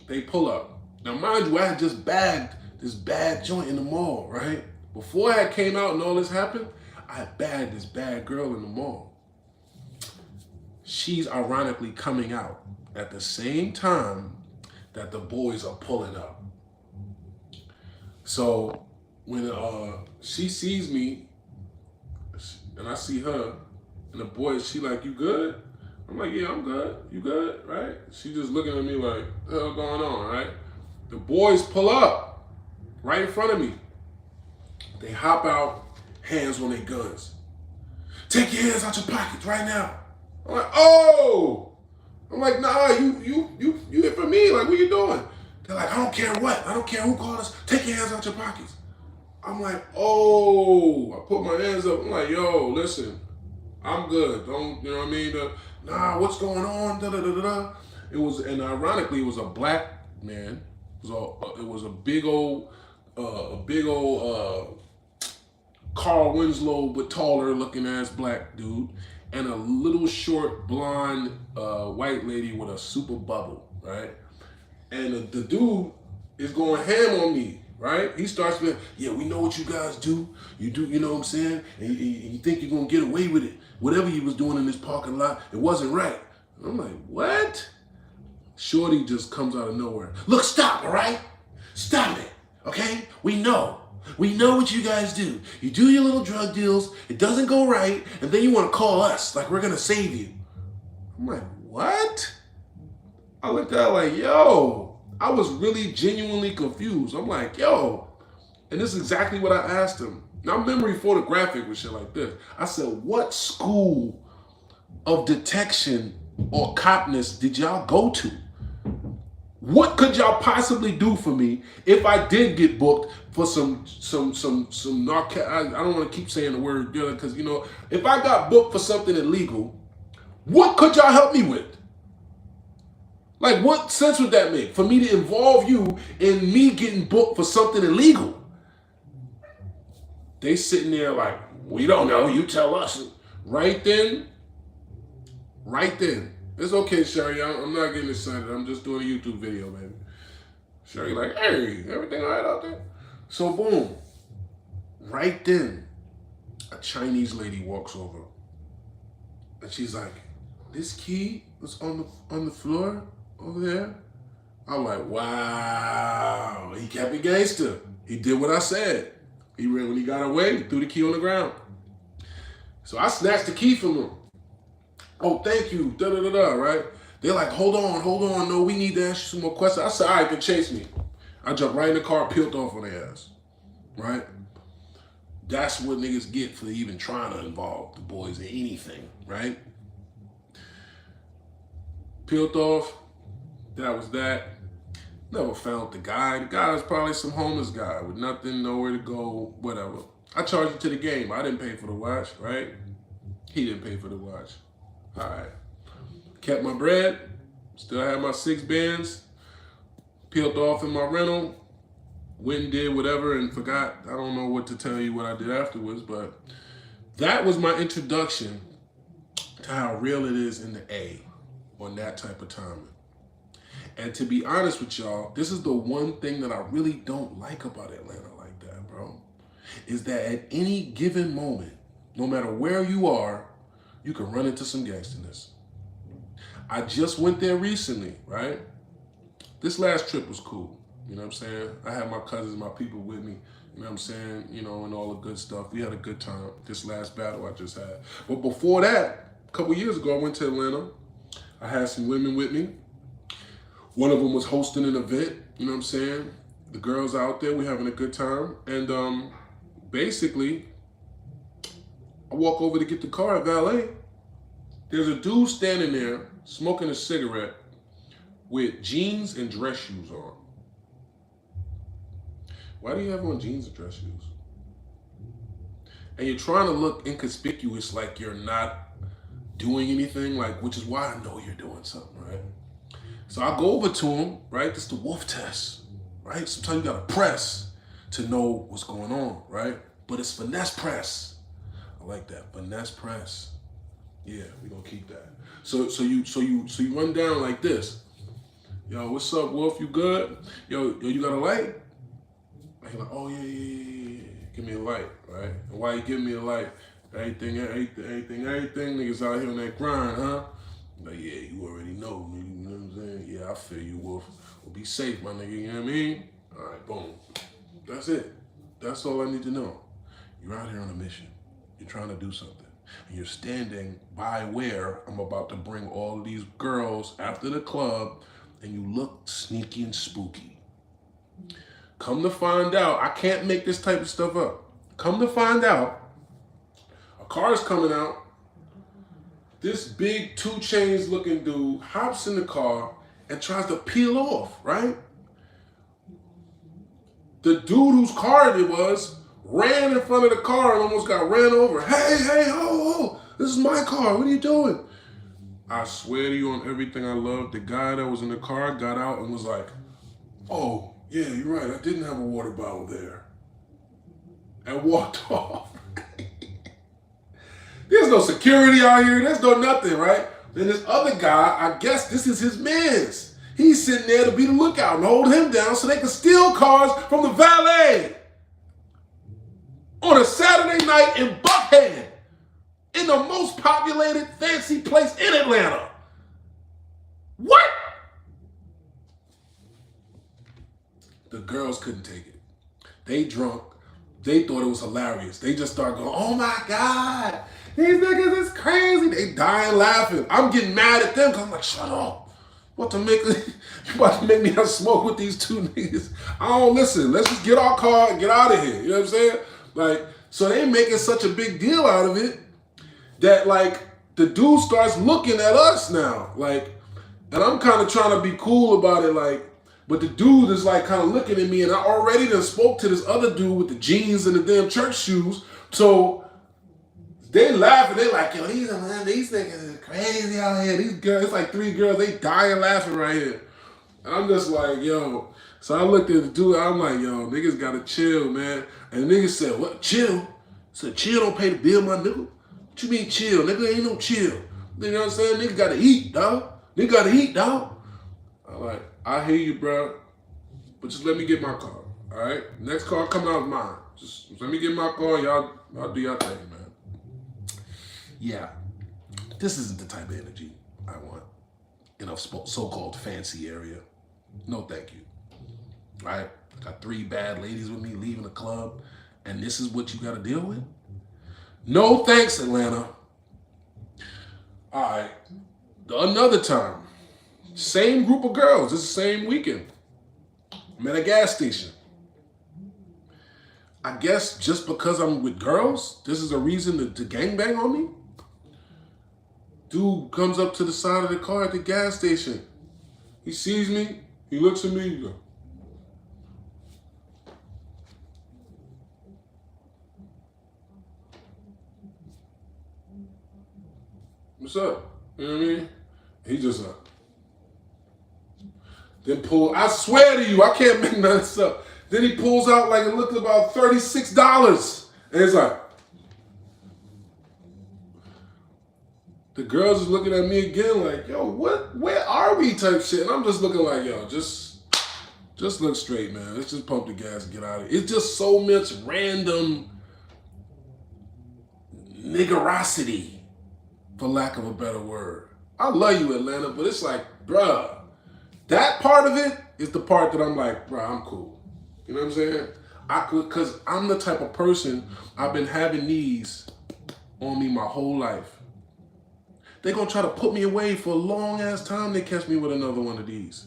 Speaker 1: They pull up. Now, mind you, I had just bagged this bad joint in the mall, right? Before I came out and all this happened, I had bagged this bad girl in the mall. She's ironically coming out at the same time that the boys are pulling up. So when she sees me and I see her and the boys, she like, you good? I'm like, yeah, I'm good. You good, right? She just looking at me like, what the hell going on, right? The boys pull up right in front of me. They hop out, hands on their guns. Take your hands out your pockets right now. I'm like, oh! I'm like, nah, you here for me. Like, what you doing? They're like, I don't care what. I don't care who called us. Take your hands out your pockets. I'm like, oh. I put my hands up. I'm like, yo, listen, I'm good. Don't, you know what I mean? Nah, what's going on? Da da da da. It was, and ironically, it was a black man. It was a big old Carl Winslow, but taller looking ass black dude. And a little short blonde white lady with a super bubble, right? And the dude is going ham on me, right? He starts with, yeah, we know what you guys do. You do, you know what I'm saying? And you think you're gonna get away with it. Whatever he was doing in this parking lot, it wasn't right. And I'm like, what? Shorty just comes out of nowhere. Look, stop, all right? Stop it, okay? We know. We know what you guys do. You do your little drug deals, it doesn't go right, and then you want to call us like we're going to save you. I'm like, what? I looked at her like, yo, I was really genuinely confused. I'm like, yo, and this is exactly what I asked him. Now, memory photographic with shit like this. I said, what school of detection or copness did y'all go to? What could y'all possibly do for me if I did get booked for some narcotic? I don't want to keep saying the word dealer because, you know, if I got booked for something illegal, what could y'all help me with? Like, what sense would that make for me to involve you in me getting booked for something illegal? They sitting there like, we don't know, you tell us. Right then, it's okay, Sherry, I'm not getting excited. I'm just doing a YouTube video, baby. Sherry like, hey, everything all right out there? So boom, right then, a Chinese lady walks over. And she's like, this key was on the floor over there? I'm like, wow, he kept it gangster. He did what I said. He ran when he got away, he threw the key on the ground. So I snatched the key from him. Oh, thank you, da-da-da-da, right? They're like, hold on, no, we need to ask you some more questions. I said, all right, then chase me. I jumped right in the car, peeled off on their ass, right? That's what niggas get for even trying to involve the boys in anything, right? Peeled off, that was that. Never found the guy. The guy was probably some homeless guy with nothing, nowhere to go, whatever. I charged him to the game. I didn't pay for the watch, right? He didn't pay for the watch. All right. Kept my bread. Still had my 6 bands. Peeled off in my rental. Went and did whatever and forgot. I don't know what to tell you what I did afterwards, but that was my introduction to how real it is in the A on that type of timing. And to be honest with y'all, this is the one thing that I really don't like about Atlanta like that, bro. Is that at any given moment, no matter where you are, you can run into some gangsterness. I just went there recently, right? This last trip was cool. You know what I'm saying? I had my cousins, my people with me. You know what I'm saying? You know, and all the good stuff. We had a good time. This last battle I just had. But before that, a couple years ago, I went to Atlanta. I had some women with me. One of them was hosting an event. You know what I'm saying? The girls out there, we having a good time. And basically, I walk over to get the car at valet. There's a dude standing there smoking a cigarette with jeans and dress shoes on. Why do you have on jeans and dress shoes? And you're trying to look inconspicuous like you're not doing anything, like, which is why I know you're doing something, right? So I go over to him, right? This is the wolf test, right? Sometimes you gotta press to know what's going on, right? But it's finesse press. I like that, finesse press. Yeah, we gonna keep that. So you run down like this. Yo, what's up, Wolf? You good? Yo, you got a light? He's like, oh yeah. Give me a light, right? And why you giving me a light? Everything, niggas out here on that grind, huh? Like, yeah, you already know, nigga, you know what I'm saying? Yeah, I feel you, Wolf. Well, be safe, my nigga, you know what I mean? All right, boom. That's it. That's all I need to know. You're out here on a mission. You're trying to do something. And you're standing by where I'm about to bring all of these girls after the club, and you look sneaky and spooky. Come to find out, I can't make this type of stuff up. Come to find out, a car is coming out. This big 2 Chainz looking dude hops in the car and tries to peel off, right? The dude whose car it was ran in front of the car and almost got ran over. Hey, ho, this is my car, what are you doing? I swear to you on everything I love, the guy that was in the car got out and was like, oh, yeah, you're right, I didn't have a water bottle there. And walked off. There's no security out here. There's no nothing, right? Then this other guy, I guess this is his man's. He's sitting there to be the lookout and hold him down so they can steal cars from the valet. On a Saturday night in Buckhead, in the most populated, fancy place in Atlanta. What? The girls couldn't take it. They drunk. They thought it was hilarious. They just started going, oh my God. These niggas is crazy. They dying laughing. I'm getting mad at them because I'm like, shut up. You about to make me have smoke with these 2 niggas. I don't listen. Let's just get our car and get out of here. You know what I'm saying? Like, so they making such a big deal out of it that like the dude starts looking at us now. Like, and I'm kind of trying to be cool about it. Like, But the dude is like kind of looking at me, and I already done spoke to this other dude with the jeans and the damn church shoes. So they laughing. They like, yo, these niggas is crazy out here. These girls, it's like 3 girls. They dying laughing right here. And I'm just like, yo. So I looked at the dude. I'm like, yo, niggas gotta chill, man. And the nigga said, what? Chill? I said, chill don't pay the bill, my nigga. What you mean chill? Nigga ain't no chill. You know what I'm saying? Nigga gotta eat, dog. Nigga gotta eat, dog. I'm like, I hear you, bro. But just let me get my car. All right? Next car coming out is mine. Just let me get my car. Y'all do y'all thing, man. Yeah. This isn't the type of energy I want in a so-called fancy area. No, thank you. All right? I got 3 bad ladies with me leaving the club, and this is what you got to deal with? No thanks, Atlanta. All right. Another time. Same group of girls. It's the same weekend. I'm at a gas station. I guess just because I'm with girls, this is a reason to gangbang on me? Dude comes up to the side of the car at the gas station. He sees me. He looks at me. He goes, what's up? You know what I mean? He just then pull. I swear to you, I can't make none of this up. Then he pulls out like it looked about $36. And it's like, the girls is looking at me again like, yo, what? Where are we type shit? And I'm just looking like, yo, just look straight, man. Let's just pump the gas and get out of here. It's just so much random niggerosity, for lack of a better word. I love you, Atlanta, but it's like, bruh, that part of it is the part that I'm like, bruh, I'm cool. You know what I'm saying? Because I'm the type of person, I've been having these on me my whole life. They're going to try to put me away for a long-ass time. They catch me with another one of these.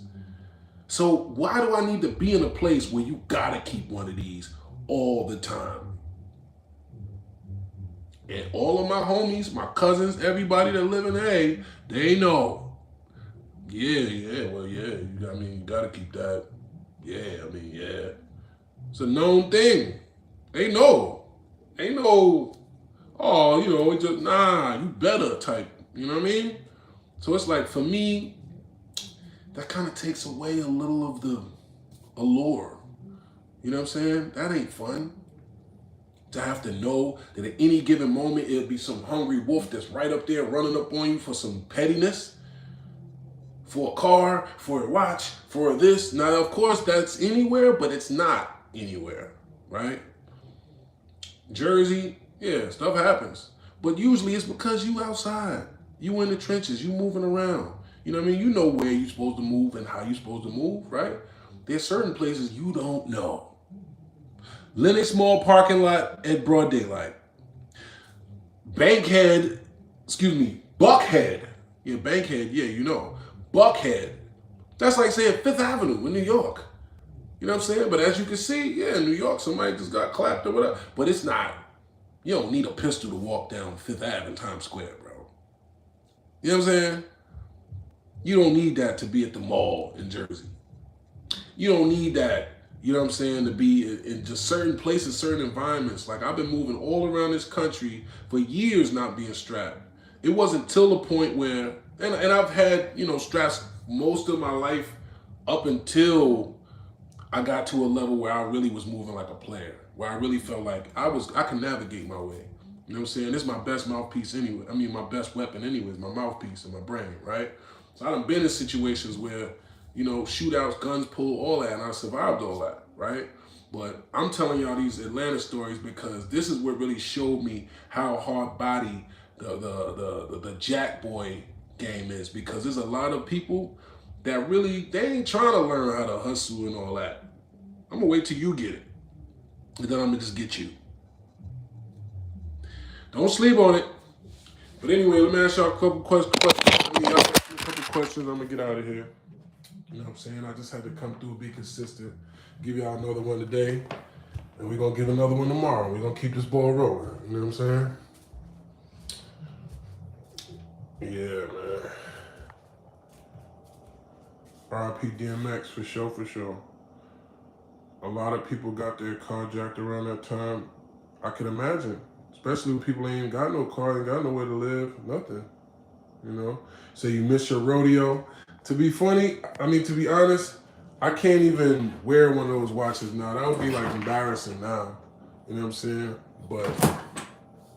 Speaker 1: So why do I need to be in a place where you got to keep one of these all the time? And all of my homies, my cousins, everybody that live in A, they know. Yeah, well, yeah. You got to keep that. Yeah, yeah. It's a known thing. They know. Ain't no, oh, it just, nah, you better type. You know what I mean? So it's like, for me, that kind of takes away a little of the allure. You know what I'm saying? That ain't fun. To have to know that at any given moment, it'll be some hungry wolf that's right up there running up on you for some pettiness, for a car, for a watch, for this. Now, of course, that's anywhere, but it's not anywhere, right? Jersey, yeah, stuff happens. But usually it's because you outside. You in the trenches, you moving around. You know what I mean? You know where you're supposed to move and how you're supposed to move, right? There's certain places you don't know. Lenox Mall parking lot at broad daylight. Buckhead. Yeah, Bankhead, yeah, you know. Buckhead. That's like saying 5th Avenue in New York. You know what I'm saying? But as you can see, yeah, in New York, somebody just got clapped or whatever. But it's not, you don't need a pistol to walk down 5th Ave in Times Square, bro. You know what I'm saying? You don't need that to be at the mall in Jersey. You don't need that, you know what I'm saying, to be in just certain places, certain environments. Like, I've been moving all around this country for years not being strapped. It wasn't till the point where, and I've had, straps most of my life up until I got to a level where I really was moving like a player, where I really felt like I can navigate my way. You know what I'm saying? This is my best mouthpiece anyway. I mean, my best weapon anyway is my mouthpiece and my brain, right? So I done been in situations where, shootouts, guns pulled, all that, and I survived all that, right? But I'm telling y'all these Atlanta stories because this is what really showed me how hard body the Jack Boy game is, because there's a lot of people that really, they ain't trying to learn how to hustle and all that. I'm gonna wait till you get it, and then I'm gonna just get you. Don't sleep on it. But anyway, let me ask y'all a couple questions. I'm gonna get out of here. You know what I'm saying? I just had to come through, be consistent, give y'all another one today, and we're gonna give another one tomorrow. We're gonna keep this ball rolling. You know what I'm saying? Yeah, man. R.I.P. DMX, for sure, for sure. A lot of people got their car jacked around that time. I can imagine. Especially when people ain't even got no car, ain't got nowhere to live, nothing. You know? So you miss your rodeo. To be funny, to be honest, I can't even wear one of those watches now. That would be like embarrassing now. You know what I'm saying? But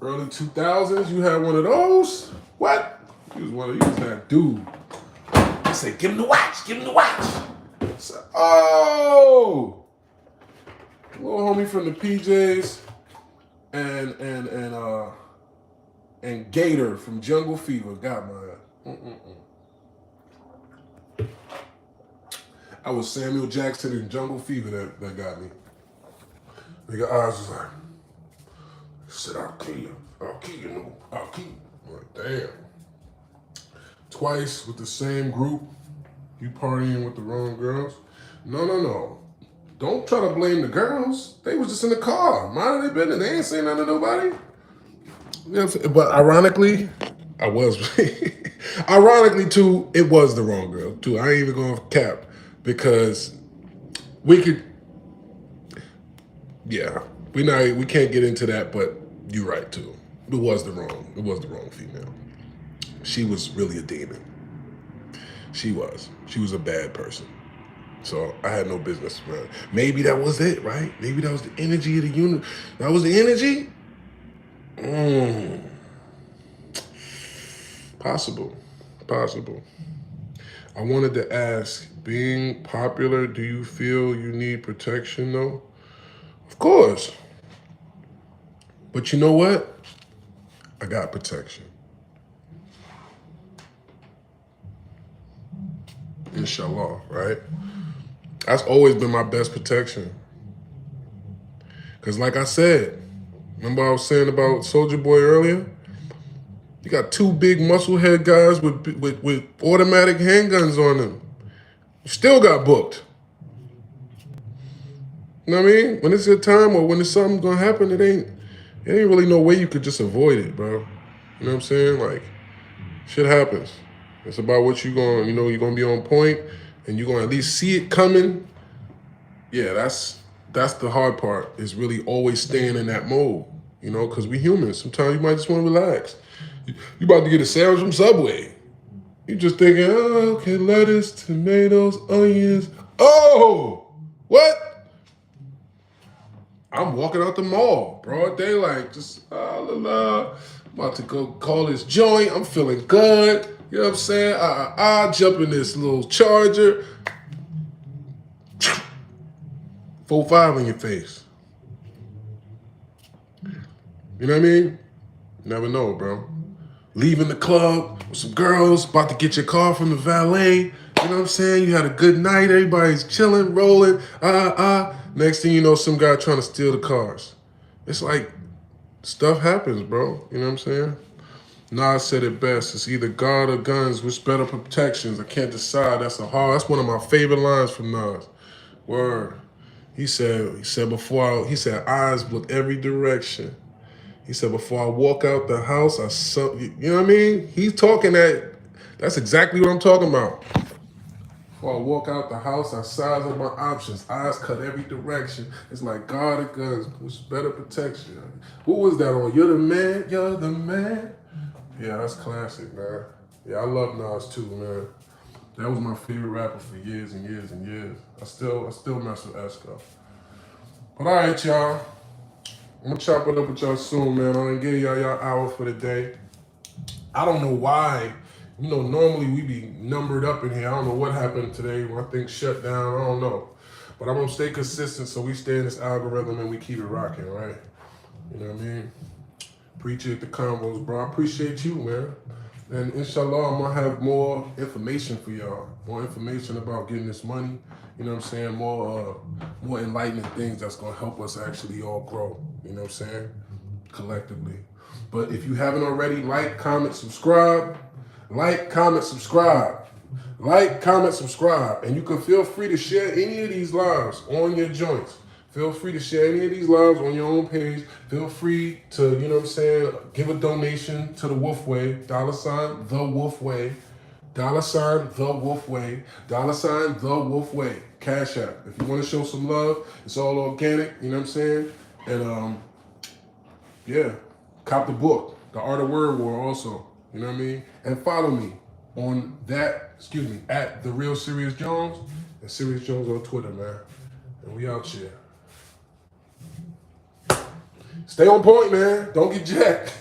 Speaker 1: early 2000s, you had one of those? What? You was that dude. I said, give him the watch, give him the watch. So, oh! Little homie from the PJs and Gator from Jungle Fever got my I was Samuel Jackson in Jungle Fever that got me. Nigga eyes was like, he said, I'll kill you. I'll kill you, no. I'll kill you. I'm like, damn. Twice with the same group, you partying with the wrong girls. No. Don't try to blame the girls. They was just in the car. Minding their business. They ain't saying nothing to nobody. You know, but ironically, I was. Ironically, too, it was the wrong girl, too. I ain't even going to cap because we could. Yeah, we can't get into that, but you're right, too. It was the wrong female. She was really a demon. She was a bad person. So I had no business, man. Maybe that was it, right? Maybe that was the energy of the universe. That was the energy? Possible. I wanted to ask, being popular, do you feel you need protection though? Of course. But you know what? I got protection. Inshallah, right? That's always been my best protection. Because like I said, remember I was saying about Soulja Boy earlier? You got two big muscle head guys with automatic handguns on them. You still got booked. You know what I mean? When it's your time or when it's something gonna happen, it ain't really no way you could just avoid it, bro. You know what I'm saying? Like, shit happens. It's about what you're gonna be on point and you're gonna at least see it coming. Yeah, that's the hard part, is really always staying in that mode, you know, because we humans. Sometimes you might just want to relax. You about to get a sandwich from Subway. You just thinking, oh, okay, lettuce, tomatoes, onions. Oh, what? I'm walking out the mall, broad daylight, just about to go call this joint. I'm feeling good. You know what I'm saying? Jump in this little Charger. 4-5 in your face. You know what I mean? Never know, bro. Leaving the club with some girls, about to get your car from the valet. You know what I'm saying? You had a good night. Everybody's chilling, rolling. Next thing you know, some guy trying to steal the cars. It's like, stuff happens, bro. You know what I'm saying? Nas said it best. It's either God or guns. Which better protections? I can't decide. That's one of my favorite lines from Nas. Word. He said eyes look every direction. He said, before I walk out the house, you know what I mean? He's talking that's exactly what I'm talking about. Before I walk out the house, I size up my options. Eyes cut every direction. It's like God or guns, which better protection. Who was that on? You're the man. Yeah, that's classic, man. Yeah, I love Nas too, man. That was my favorite rapper for years and years and years. I still mess with Esco. But all right, y'all. I'm gonna chop it up with y'all soon, man. I'm gonna give y'all hour for the day. I don't know why. You know, normally we be numbered up in here. I don't know what happened today. My thing shut down. I don't know. But I'm gonna stay consistent so we stay in this algorithm and we keep it rocking, right? You know what I mean? Appreciate the combos, bro. I appreciate you, man. And inshallah, I'm gonna have more information for y'all. More information about getting this money. You know what I'm saying? More enlightening things that's gonna help us actually all grow. You know what I'm saying? Collectively. But if you haven't already, like, comment, subscribe. Like, comment, subscribe. Like, comment, subscribe. And you can feel free to share any of these lives on your joints. Feel free to share any of these lives on your own page. Feel free to, you know what I'm saying, give a donation to the Wolf Way, $, The Wolf Way. $ The Wolf Way. $ The Wolf Way. Cash App. If you want to show some love, it's all organic. You know what I'm saying? And yeah, cop the book, The Art of Word War. Also, you know what I mean? And follow me on that. Excuse me, at The Real Serious Jones and Serious Jones on Twitter, man. And we out here. Stay on point, man. Don't get jacked.